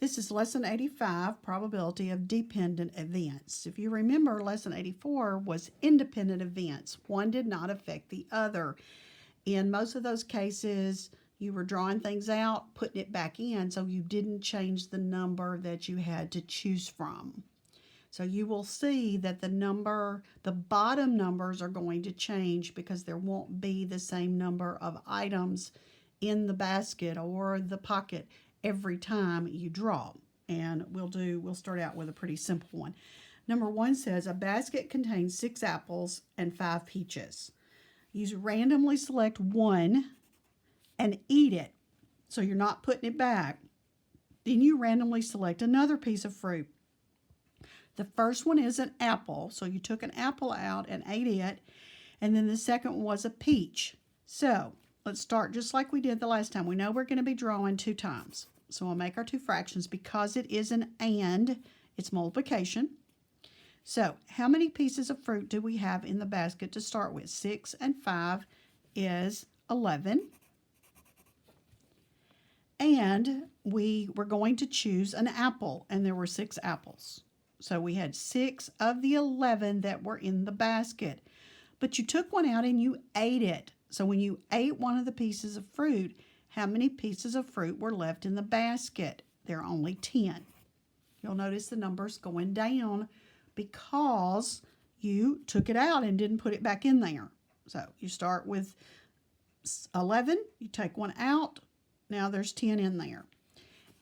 This is Lesson 85, Probability of Dependent Events. If you remember, Lesson 84 was independent events. One did not affect the other. In most of those cases, you were drawing things out, putting it back in, so you didn't change the number that you had to choose from. So you will see that the bottom numbers are going to change because there won't be the same number of items in the basket or the pocket every time you draw. And we'll start out with a pretty simple one. Number 1 says a basket contains 6 apples and 5 peaches. You randomly select one and eat it. So you're not putting it back. Then you randomly select another piece of fruit. The first one is an apple. So you took an apple out and ate it. And then the second one was a peach. So let's start just like we did the last time. We know we're going to be drawing 2 times. So we'll make our 2 fractions. Because it is an and, it's multiplication. So how many pieces of fruit do we have in the basket to start with? 6 and 5 is 11. And we were going to choose an apple, and there were 6 apples. So we had 6 of the 11 that were in the basket. But you took one out and you ate it. So when you ate one of the pieces of fruit, how many pieces of fruit were left in the basket? There are only 10. You'll notice the numbers going down because you took it out and didn't put it back in there. So you start with 11, you take one out, now there's 10 in there.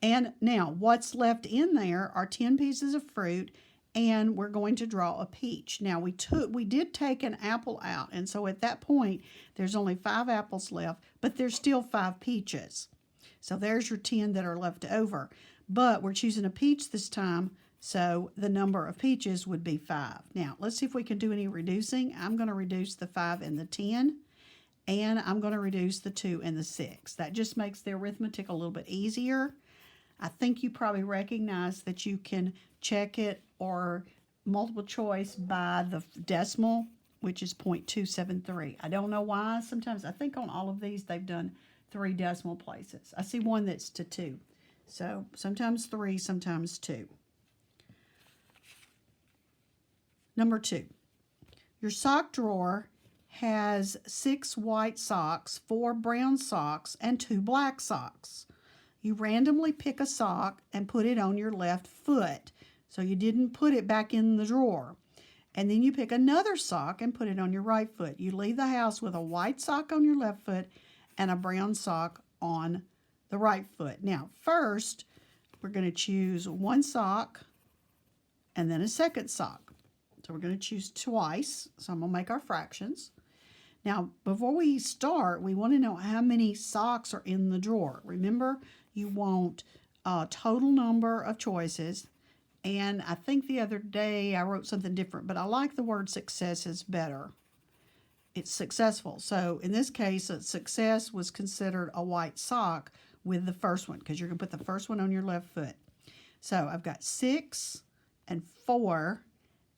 And now what's left in there are 10 pieces of fruit, and we're going to draw a peach. Now we did take an apple out, and so at that point there's only 5 apples left, but there's still 5 peaches. So there's your 10 that are left over. But we're choosing a peach this time, so the number of peaches would be 5. Now let's see if we can do any reducing. I'm going to reduce the 5 and the 10, and I'm going to reduce the 2 and the 6. That just makes the arithmetic a little bit easier. I think you probably recognize that you can check it or multiple choice by the decimal, which is 0.273. I don't know why. Sometimes I think on all of these they've done 3 decimal places. I see one that's to 2. So sometimes 3, sometimes 2. Number 2. Your sock drawer has 6 white socks, 4 brown socks, and 2 black socks. You randomly pick a sock and put it on your left foot. So you didn't put it back in the drawer. And then you pick another sock and put it on your right foot. You leave the house with a white sock on your left foot and a brown sock on the right foot. Now, first, we're going to choose one sock and then a second sock. So we're going to choose twice. So I'm going to make our fractions. Now, before we start, we want to know how many socks are in the drawer. Remember, you want a total number of choices. And I think the other day I wrote something different, but I like the word successes better. It's successful. So in this case, a success was considered a white sock with the first one, because you're going to put the first one on your left foot. So I've got 6 and 4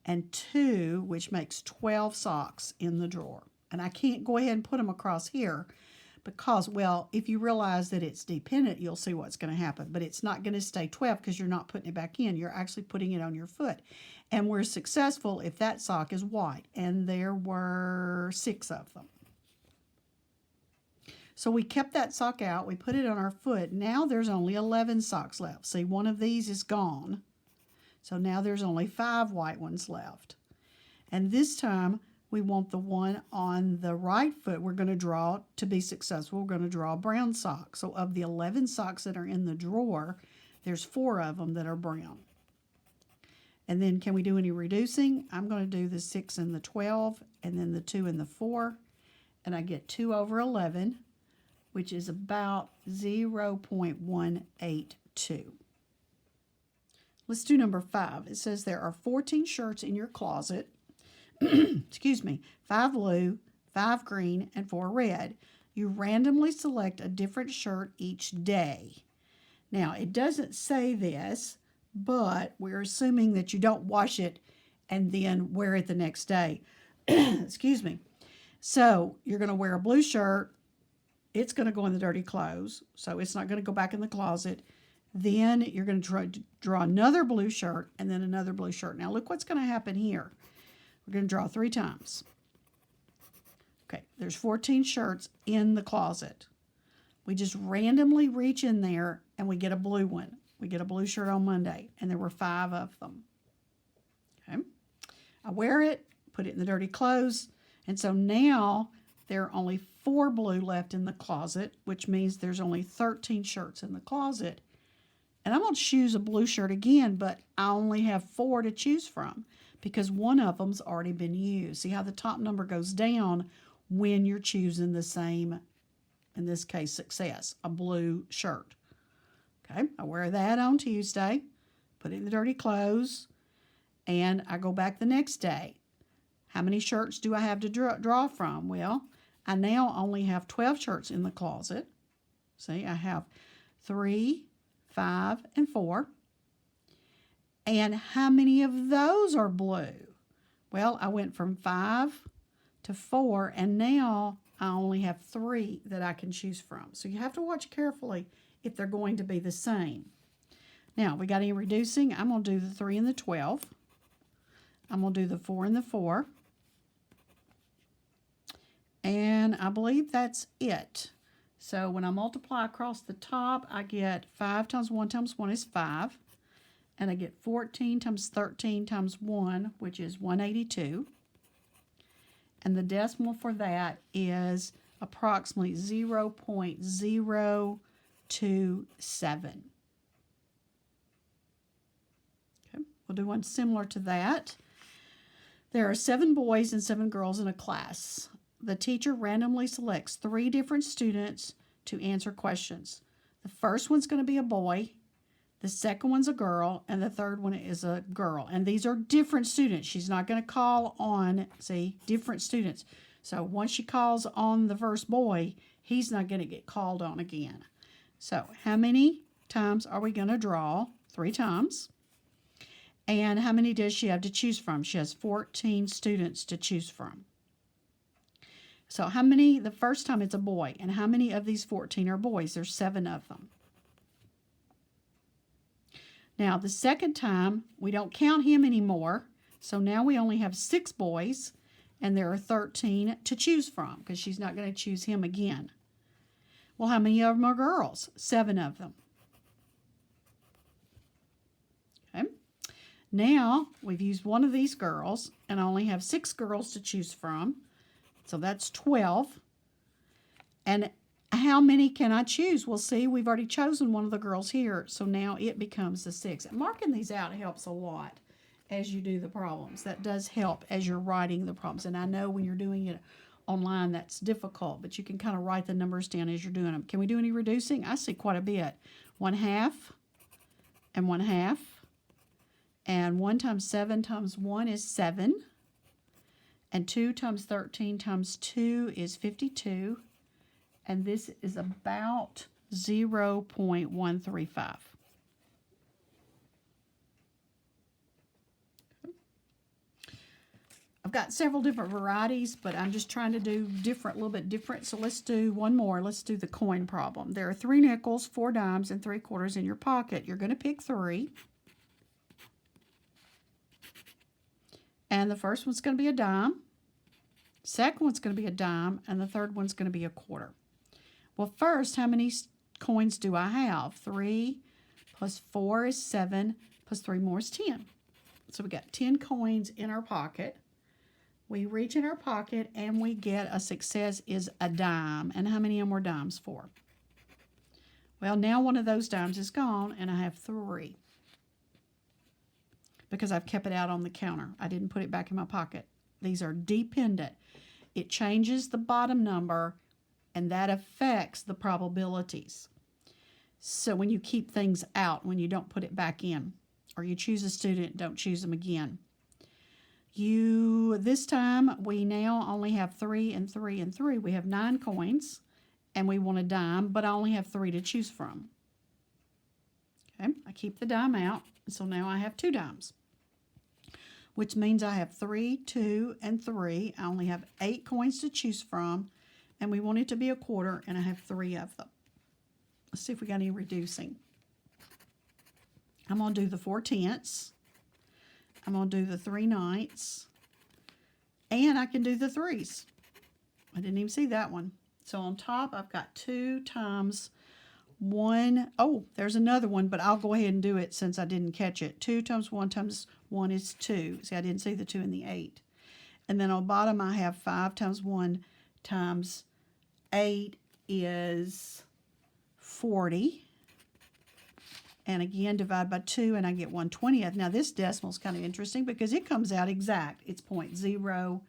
and 2, which makes 12 socks in the drawer. And I can't go ahead and put them across here because, well, if you realize that it's dependent, you'll see what's going to happen. But it's not going to stay 12 because you're not putting it back in. You're actually putting it on your foot. And we're successful if that sock is white. And there were 6 of them. So we kept that sock out. We put it on our foot. Now there's only 11 socks left. See, one of these is gone. So now there's only 5 white ones left. And this time, we want the one on the right foot we're going to draw to be successful. We're going to draw a brown sock. So of the 11 socks that are in the drawer, there's 4 of them that are brown. And then can we do any reducing? I'm going to do the 6 and the 12, and then the 2 and the 4. And I get 2 over 11, which is about 0.182. Let's do number 5. It says there are 14 shirts in your closet. Excuse me, 5 blue, 5 green, and 4 red. You randomly select a different shirt each day. Now, it doesn't say this, but we're assuming that you don't wash it and then wear it the next day. Excuse me. So you're going to wear a blue shirt. It's going to go in the dirty clothes, so it's not going to go back in the closet. Then you're going to draw another blue shirt and then another blue shirt. Now look what's going to happen here. We're going to draw 3 times. Okay, there's 14 shirts in the closet. We just randomly reach in there and we get a blue one. We get a blue shirt on Monday, and there were 5 of them. Okay, I wear it, put it in the dirty clothes, and so now there are only 4 blue left in the closet, which means there's only 13 shirts in the closet. And I'm going to choose a blue shirt again, but I only have 4 to choose from because one of them's already been used. See how the top number goes down when you're choosing the same, in this case, success, a blue shirt. Okay, I wear that on Tuesday, put it in the dirty clothes, and I go back the next day. How many shirts do I have to draw from? Well, I now only have 12 shirts in the closet. See, I have 3, 5, and 4. And how many of those are blue? Well, I went from 5 to 4, and now I only have 3 that I can choose from. So you have to watch carefully if they're going to be the same. Now, we got any reducing? I'm going to do the 3 and the 12. I'm going to do the 4 and the 4. And I believe that's it. So when I multiply across the top, I get 5 times 1 times 1 is 5. And I get 14 times 13 times 1, which is 182. And the decimal for that is approximately 0.027. Okay, we'll do one similar to that. There are 7 boys and 7 girls in a class. The teacher randomly selects 3 different students to answer questions. The first one's going to be a boy, the second one's a girl, and the third one is a girl. And these are different students. She's not going to call on, see, different students. So once she calls on the first boy, he's not going to get called on again. So how many times are we going to draw? 3 times. And how many does she have to choose from? She has 14 students to choose from. So how many, the first time it's a boy, and how many of these 14 are boys? There's 7 of them. Now the second time, we don't count him anymore. So now we only have 6 boys, and there are 13 to choose from because she's not going to choose him again. Well, how many of them are girls? 7 of them. Okay. Now we've used one of these girls, and I only have 6 girls to choose from. So that's 12. And how many can I choose? Well, see, we've already chosen one of the girls here, so now it becomes the 6. And marking these out helps a lot as you do the problems. That does help as you're writing the problems. And I know when you're doing it online, that's difficult, but you can kind of write the numbers down as you're doing them. Can we do any reducing? I see quite a bit. 1/2 and 1/2. And 1 times 7 times 1 is 7. And 2 times 13 times 2 is 52. And this is about 0.135. I've got several different varieties, but I'm just trying to do different, a little bit different. So let's do one more. Let's do the coin problem. There are 3 nickels, 4 dimes, and 3 quarters in your pocket. You're going to pick 3. And the first one's going to be a dime. Second one's going to be a dime. And the third one's going to be a quarter. Well, first, how many coins do I have? 3 plus 4 is 7, plus 3 more is 10. So we got 10 coins in our pocket. We reach in our pocket and we get a success is a dime. And how many of them were dimes for? Well, now one of those dimes is gone and I have 3. Because I've kept it out on the counter. I didn't put it back in my pocket. These are dependent. It changes the bottom number and that affects the probabilities. So when you keep things out, when you don't put it back in, or you choose a student, don't choose them again. This time, we now only have 3 and 3 and 3. We have 9 coins, and we want a dime, but I only have 3 to choose from. Okay, I keep the dime out, so now I have 2 dimes, which means I have 3, 2, and 3. I only have 8 coins to choose from, and we want it to be a quarter, and I have 3 of them. Let's see if we got any reducing. I'm going to do the 4/10. I'm going to do the 3/9. And I can do the 3s. I didn't even see that one. So on top, I've got 2 times 1. Oh, there's another one, but I'll go ahead and do it since I didn't catch it. 2 times 1 is 2. See, I didn't see the 2 in the 8. And then on the bottom, I have 5 times 1 times 8 is 40. And again, divide by 2, and I get 1/20. Now, this decimal is kind of interesting because it comes out exact. It's 0.05.